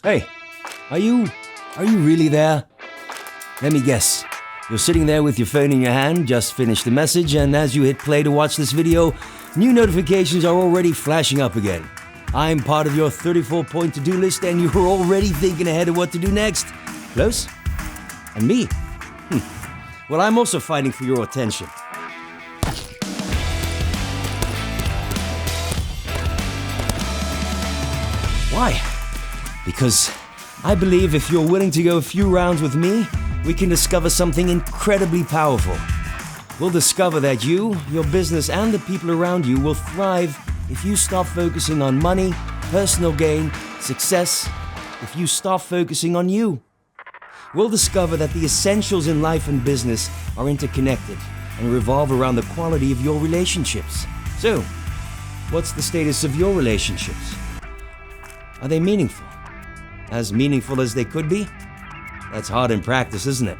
Hey, are you really there? Let me guess. You're sitting there with your phone in your hand, just finished the message, and as you hit play to watch this video, new notifications are already flashing up again. I'm part of your 34-point to-do list and you're already thinking ahead of what to do next. Close? And me? Well, I'm also fighting for your attention. Why? Because I believe if you're willing to go a few rounds with me, we can discover something incredibly powerful. We'll discover that you, your business, and the people around you will thrive if you stop focusing on money, personal gain, success, if you stop focusing on you. We'll discover that the essentials in life and business are interconnected and revolve around the quality of your relationships. So, what's the status of your relationships? Are they meaningful? As meaningful as they could be? That's hard in practice, isn't it?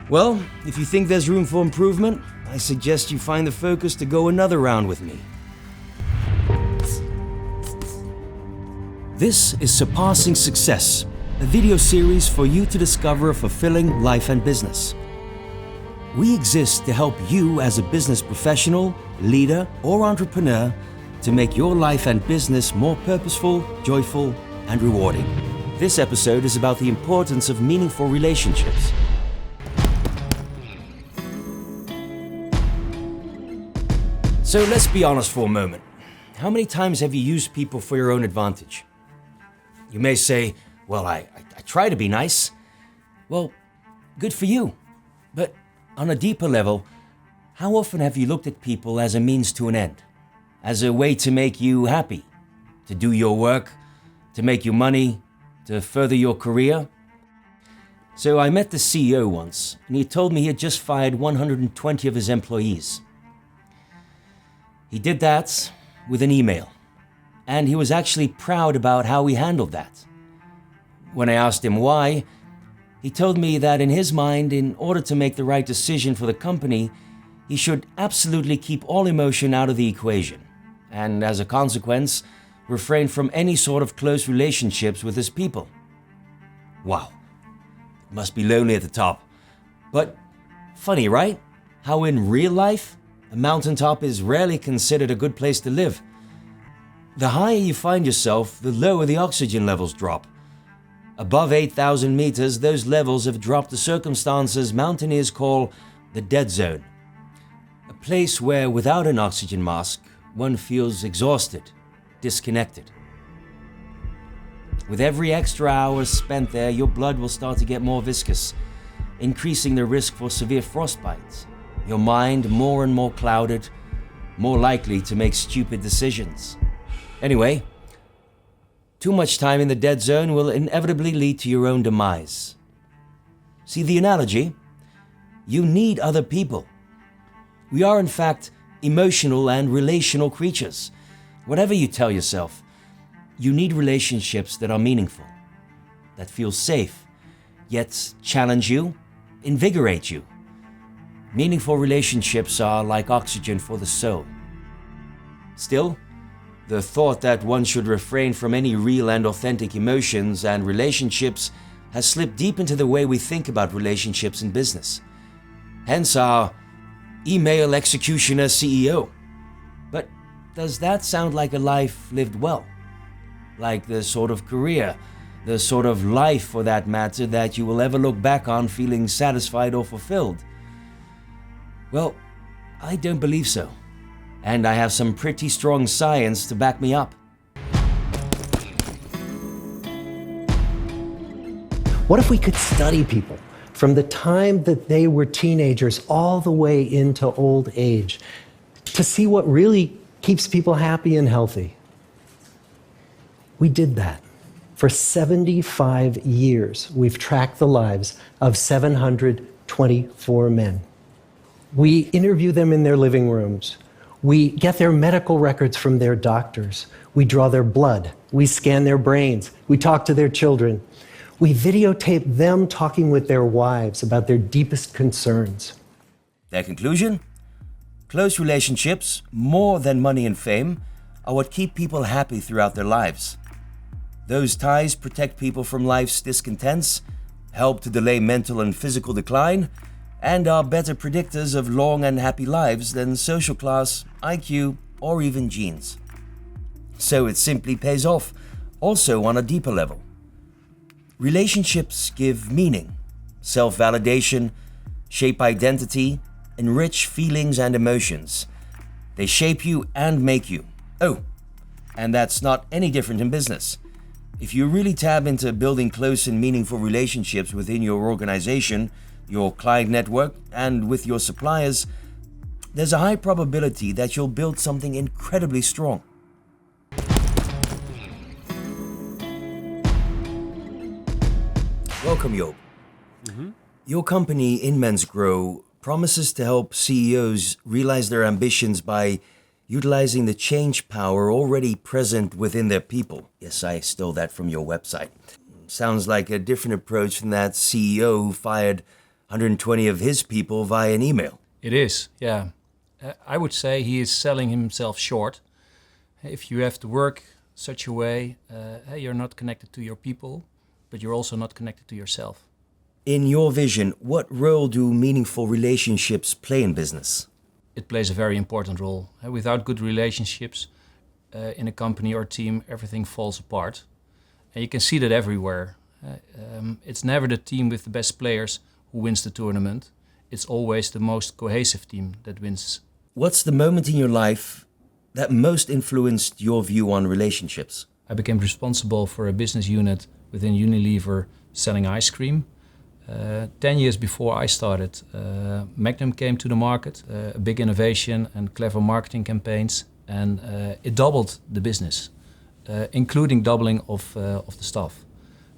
Well, if you think there's room for improvement, I suggest you find the focus to go another round with me. This is Surpassing Success, a video series for you to discover a fulfilling life and business. We exist to help you as a business professional, leader, or entrepreneur to make your life and business more purposeful, joyful, and rewarding. This episode is about the importance of meaningful relationships. So let's be honest for a moment. How many times have you used people for your own advantage? You may say, well, I try to be nice. Well, good for you. But on a deeper level, how often have you looked at people as a means to an end? As a way to make you happy? To do your work? To make you money? To further your career? So I met the CEO once, and he told me he had just fired 120 of his employees. He did that with an email, and he was actually proud about how he handled that. When I asked him why, he told me that in his mind, in order to make the right decision for the company, he should absolutely keep all emotion out of the equation, and as a consequence, refrain from any sort of close relationships with his people. Wow, it must be lonely at the top. But funny, right? How in real life, a mountaintop is rarely considered a good place to live. The higher you find yourself, the lower the oxygen levels drop. Above 8,000 meters, those levels have dropped to circumstances mountaineers call the dead zone. A place where, without an oxygen mask, one feels exhausted, disconnected. With every extra hour spent there, your blood will start to get more viscous, increasing the risk for severe frostbite. Your mind more and more clouded, more likely to make stupid decisions. Anyway, too much time in the dead zone will inevitably lead to your own demise. See the analogy? You need other people. We are, in fact, emotional and relational creatures. Whatever you tell yourself, you need relationships that are meaningful, that feel safe, yet challenge you, invigorate you. Meaningful relationships are like oxygen for the soul. Still, the thought that one should refrain from any real and authentic emotions and relationships has slipped deep into the way we think about relationships in business. Hence our email executioner CEO. But does that sound like a life lived well? Like the sort of career, the sort of life for that matter, that you will ever look back on feeling satisfied or fulfilled? Well, I don't believe so. And I have some pretty strong science to back me up. What if we could study people from the time that they were teenagers all the way into old age to see what really keeps people happy and healthy? We did that. For 75 years, we've tracked the lives of 724 men. We interview them in their living rooms. We get their medical records from their doctors. We draw their blood. We scan their brains. We talk to their children. We videotape them talking with their wives about their deepest concerns. Their conclusion? Close relationships, more than money and fame, are what keep people happy throughout their lives. Those ties protect people from life's discontents, help to delay mental and physical decline, and are better predictors of long and happy lives than social class, IQ, or even genes. So it simply pays off, also on a deeper level. Relationships give meaning, self-validation, shape identity, enrich feelings and emotions. They shape you and make you. Oh, and that's not any different in business. If you really tab into building close and meaningful relationships within your organization, your client network, and with your suppliers, there's a high probability that you'll build something incredibly strong. Welcome, Joop. Your company, Inmens Grow, promises to help CEOs realize their ambitions by utilizing the change power already present within their people. Yes, I stole that from your website. Sounds like a different approach than that CEO who fired 120 of his people via an email. It is, yeah. I would say he is selling himself short. If you have to work such a way, you're not connected to your people, but you're also not connected to yourself. In your vision, what role do meaningful relationships play in business? It plays a very important role. Without good relationships in a company or team, everything falls apart. And you can see that everywhere. It's never the team with the best players who wins the tournament. It's always the most cohesive team that wins. What's the moment in your life that most influenced your view on relationships? I became responsible for a business unit within Unilever selling ice cream. 10 years before I started, Magnum came to the market, a big innovation and clever marketing campaigns, and it doubled the business, including doubling of the staff.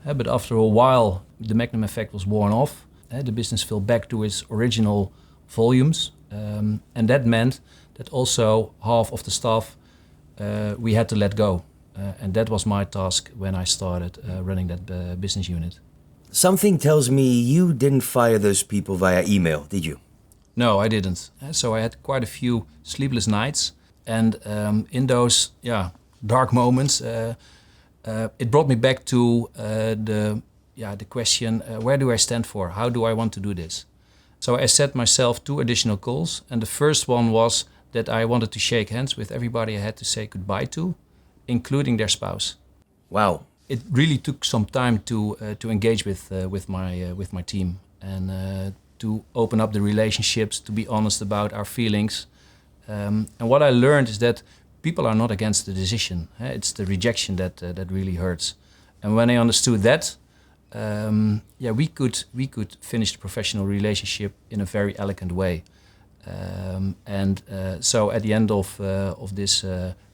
But after a while, the Magnum effect was worn off. The business fell back to its original volumes, and that meant that also half of the staff we had to let go. And that was my task when I started running that business unit. Something tells me you didn't fire those people via email, did you? No, I didn't. So I had quite a few sleepless nights, and in those dark moments, it brought me back to the question: where do I stand for? How do I want to do this? So I set myself 2 additional goals, and the first one was that I wanted to shake hands with everybody I had to say goodbye to, including their spouse. Wow. It really took some time to engage with my team and to open up the relationships, to be honest about our feelings. And what I learned is that people are not against the decision. It's the rejection that really hurts. And when I understood that, we could finish the professional relationship in a very elegant way. So at the end of this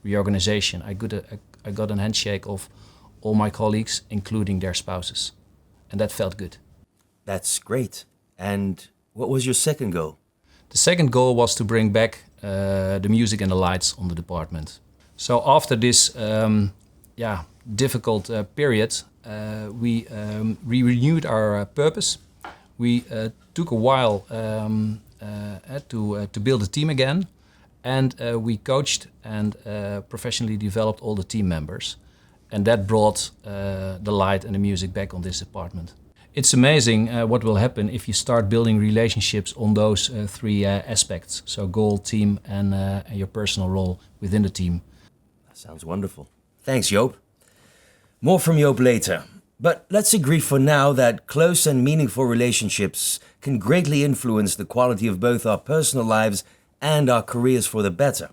reorganization, I got a handshake of all my colleagues, including their spouses. And that felt good. That's great. And what was your second goal? The second goal was to bring back the music and the lights on the department. So after this difficult period, we renewed our purpose. We took a while to build a team again. And we coached and professionally developed all the team members. And that brought the light and the music back on this department. It's amazing what will happen if you start building relationships on those 3 aspects. So goal, team, and your personal role within the team. That sounds wonderful. Thanks, Joop. More from Joop later. But let's agree for now that close and meaningful relationships can greatly influence the quality of both our personal lives and our careers for the better.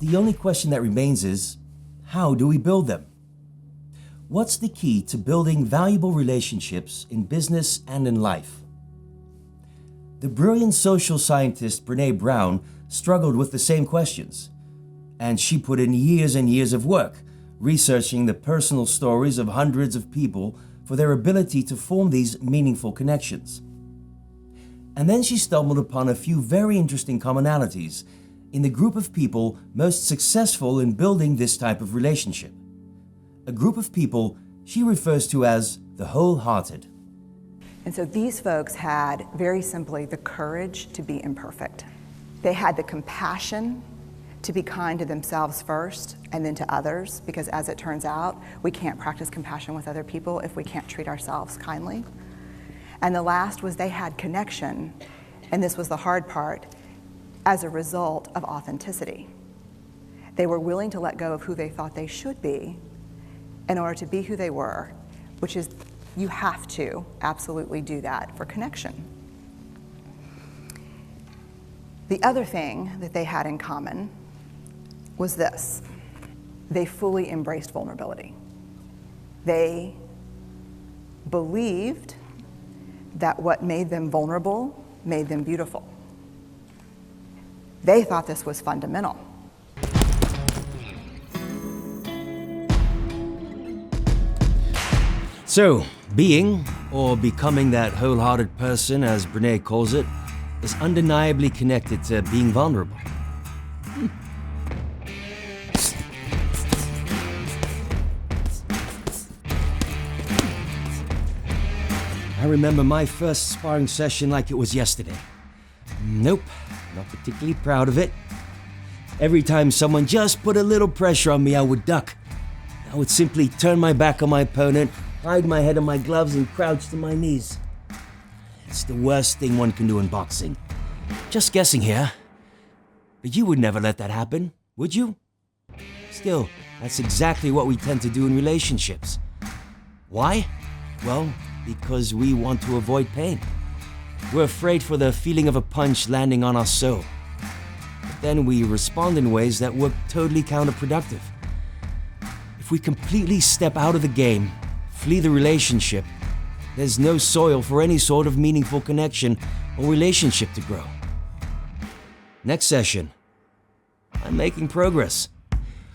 The only question that remains is, how do we build them? What's the key to building valuable relationships in business and in life? The brilliant social scientist Brené Brown struggled with the same questions, and she put in years and years of work researching the personal stories of hundreds of people for their ability to form these meaningful connections. And then she stumbled upon a few very interesting commonalities in the group of people most successful in building this type of relationship. A group of people she refers to as the wholehearted. And so these folks had, very simply, the courage to be imperfect. They had the compassion to be kind to themselves first and then to others, because as it turns out, we can't practice compassion with other people if we can't treat ourselves kindly. And the last was they had connection, and this was the hard part, as a result of authenticity. They were willing to let go of who they thought they should be in order to be who they were, which is, you have to absolutely do that for connection. The other thing that they had in common was this: they fully embraced vulnerability. They believed that what made them vulnerable made them beautiful. They thought this was fundamental. So, being, or becoming that wholehearted person, as Brené calls it, is undeniably connected to being vulnerable. I remember my first sparring session like it was yesterday. Nope, not particularly proud of it. Every time someone just put a little pressure on me, I would duck. I would simply turn my back on my opponent, hide my head in my gloves, and crouch to my knees. It's the worst thing one can do in boxing. Just guessing here. But you would never let that happen, would you? Still, that's exactly what we tend to do in relationships. Why? Well, because we want to avoid pain. We're afraid for the feeling of a punch landing on our soul. But then we respond in ways that work totally counterproductive. If we completely step out of the game, flee the relationship, there's no soil for any sort of meaningful connection or relationship to grow. Next session, I'm making progress.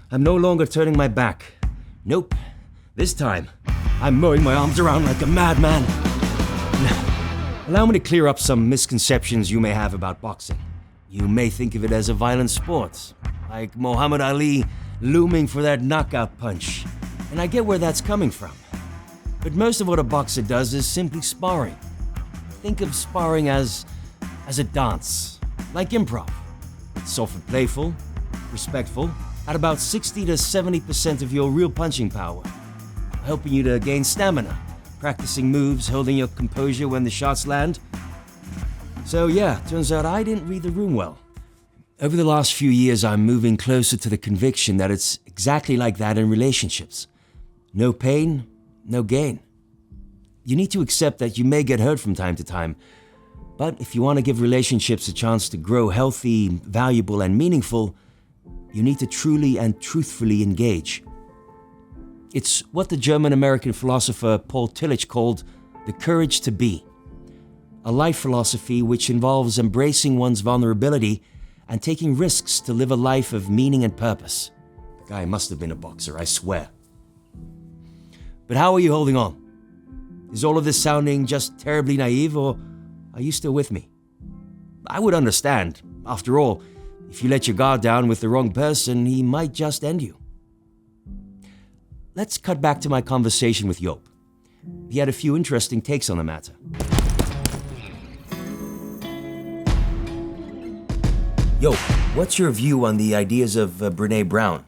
I'm no longer turning my back. Nope, this time, I'm mowing my arms around like a madman. Allow me to clear up some misconceptions you may have about boxing. You may think of it as a violent sport, like Muhammad Ali looming for that knockout punch. And I get where that's coming from. But most of what a boxer does is simply sparring. Think of sparring as a dance, like improv. It's often playful, respectful, at about 60 to 70% of your real punching power, helping you to gain stamina, practicing moves, holding your composure when the shots land. So yeah, turns out I didn't read the room well. Over the last few years, I'm moving closer to the conviction that it's exactly like that in relationships. No pain, no gain. You need to accept that you may get hurt from time to time, but if you want to give relationships a chance to grow healthy, valuable, and meaningful, you need to truly and truthfully engage. It's what the German-American philosopher Paul Tillich called the courage to be, a life philosophy which involves embracing one's vulnerability and taking risks to live a life of meaning and purpose. The guy must have been a boxer, I swear. But how are you holding on? Is all of this sounding just terribly naive, or are you still with me? I would understand. After all, if you let your guard down with the wrong person, he might just end you. Let's cut back to my conversation with Joop. He had a few interesting takes on the matter. Joop, what's your view on the ideas of Brené Brown?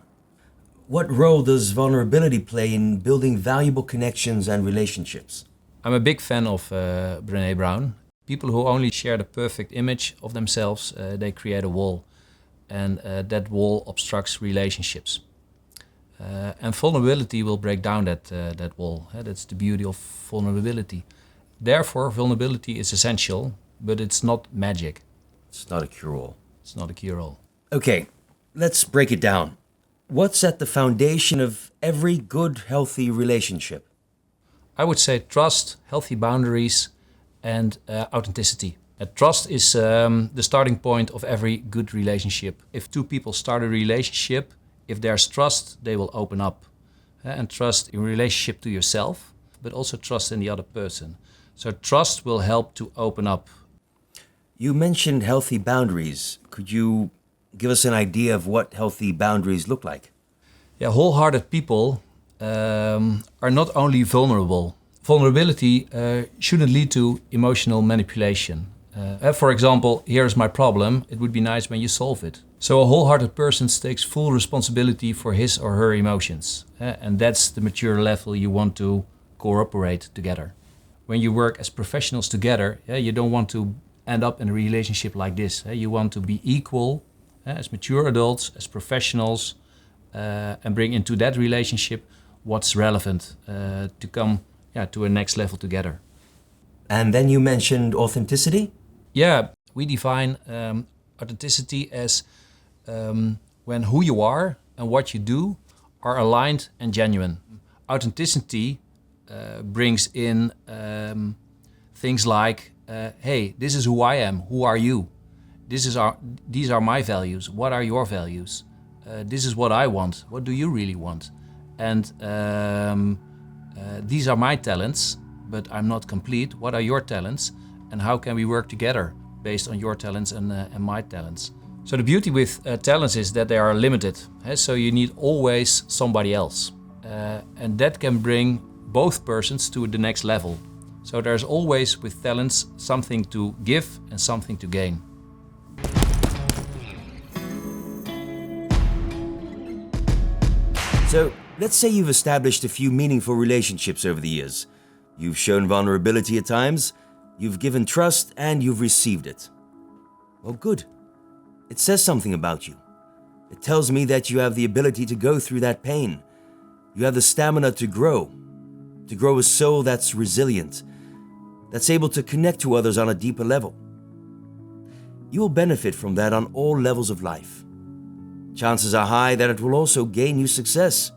What role does vulnerability play in building valuable connections and relationships? I'm a big fan of Brené Brown. People who only share the perfect image of themselves, they create a wall. And that wall obstructs relationships. And vulnerability will break down that wall. That's the beauty of vulnerability. Therefore, vulnerability is essential, but it's not magic. It's not a cure-all. It's not a cure-all. Okay, let's break it down. What's at the foundation of every good, healthy relationship? I would say trust, healthy boundaries, and authenticity. Trust is the starting point of every good relationship. If two people start a relationship, if there's trust, they will open up. And trust in relationship to yourself, but also trust in the other person. So trust will help to open up. You mentioned healthy boundaries. Could you give us an idea of what healthy boundaries look like? Yeah, wholehearted people are not only vulnerable. Vulnerability shouldn't lead to emotional manipulation. For example, here's my problem. It would be nice when you solve it. So a wholehearted person takes full responsibility for his or her emotions. And that's the mature level you want to cooperate together. When you work as professionals together, you don't want to end up in a relationship like this. You want to be equal as mature adults, as professionals, and bring into that relationship what's relevant to come to a next level together. And then you mentioned authenticity? Yeah, we define authenticity as when who you are and what you do are aligned and genuine. Authenticity brings in things like, hey, this is who I am, who are you? These are my values, what are your values? This is what I want, what do you really want? And these are my talents, but I'm not complete. What are your talents? And how can we work together based on your talents and my talents? So the beauty with talents is that they are limited. So you need always somebody else. And that can bring both persons to the next level. So there's always with talents something to give and something to gain. So, let's say you've established a few meaningful relationships over the years. You've shown vulnerability at times, you've given trust, and you've received it. Well, good. It says something about you. It tells me that you have the ability to go through that pain. You have the stamina to grow a soul that's resilient, that's able to connect to others on a deeper level. You will benefit from that on all levels of life. Chances are high that it will also gain you success.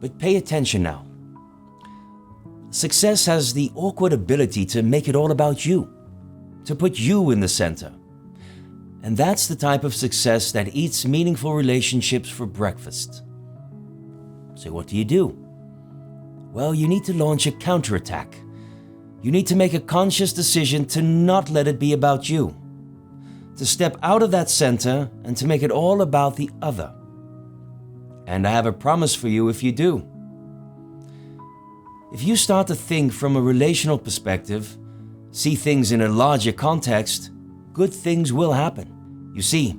But pay attention now. Success has the awkward ability to make it all about you, to put you in the center. And that's the type of success that eats meaningful relationships for breakfast. So what do? Well, you need to launch a counterattack. You need to make a conscious decision to not let it be about you, to step out of that center and to make it all about the other. And I have a promise for you if you do. If you start to think from a relational perspective, see things in a larger context, good things will happen. You see,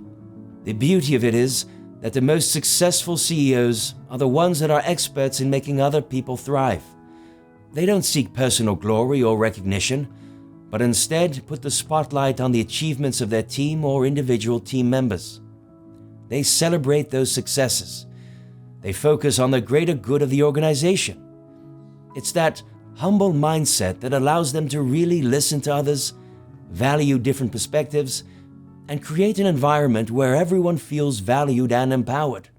the beauty of it is that the most successful CEOs are the ones that are experts in making other people thrive. They don't seek personal glory or recognition, but instead put the spotlight on the achievements of their team or individual team members. They celebrate those successes. They focus on the greater good of the organization. It's that humble mindset that allows them to really listen to others, value different perspectives, and create an environment where everyone feels valued and empowered.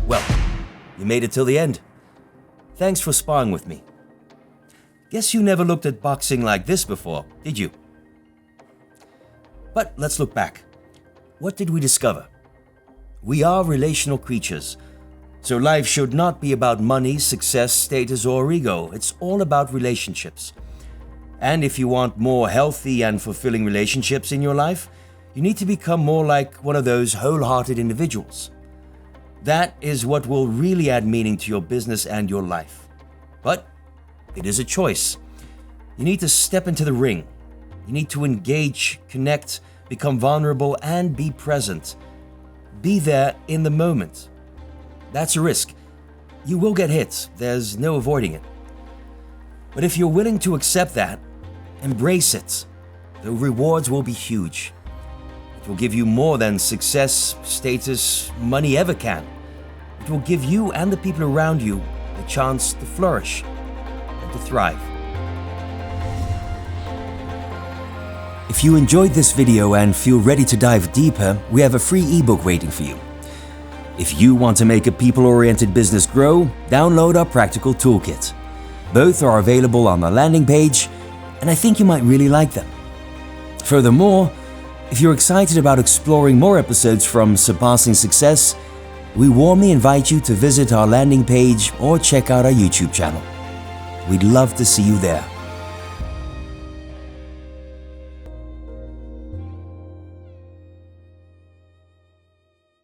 Well, you made it till the end. Thanks for sparring with me. Guess you never looked at boxing like this before, did you? But let's look back. What did we discover? We are relational creatures, so life should not be about money, success, status, or ego. It's all about relationships. And if you want more healthy and fulfilling relationships in your life, you need to become more like one of those wholehearted individuals. That is what will really add meaning to your business and your life. But it is a choice. You need to step into the ring. You need to engage, connect, become vulnerable, and be present. Be there in the moment. That's a risk. You will get hit. There's no avoiding it. But if you're willing to accept that, embrace it, the rewards will be huge. It will give you more than success, status, money ever can. It will give you and the people around you the chance to flourish and to thrive. If you enjoyed this video and feel ready to dive deeper, we have a free ebook waiting for you. If you want to make a people-oriented business grow, download our practical toolkit. Both are available on the landing page, and I think you might really like them. Furthermore, if you're excited about exploring more episodes from Surpassing Success, we warmly invite you to visit our landing page or check out our YouTube channel. We'd love to see you there.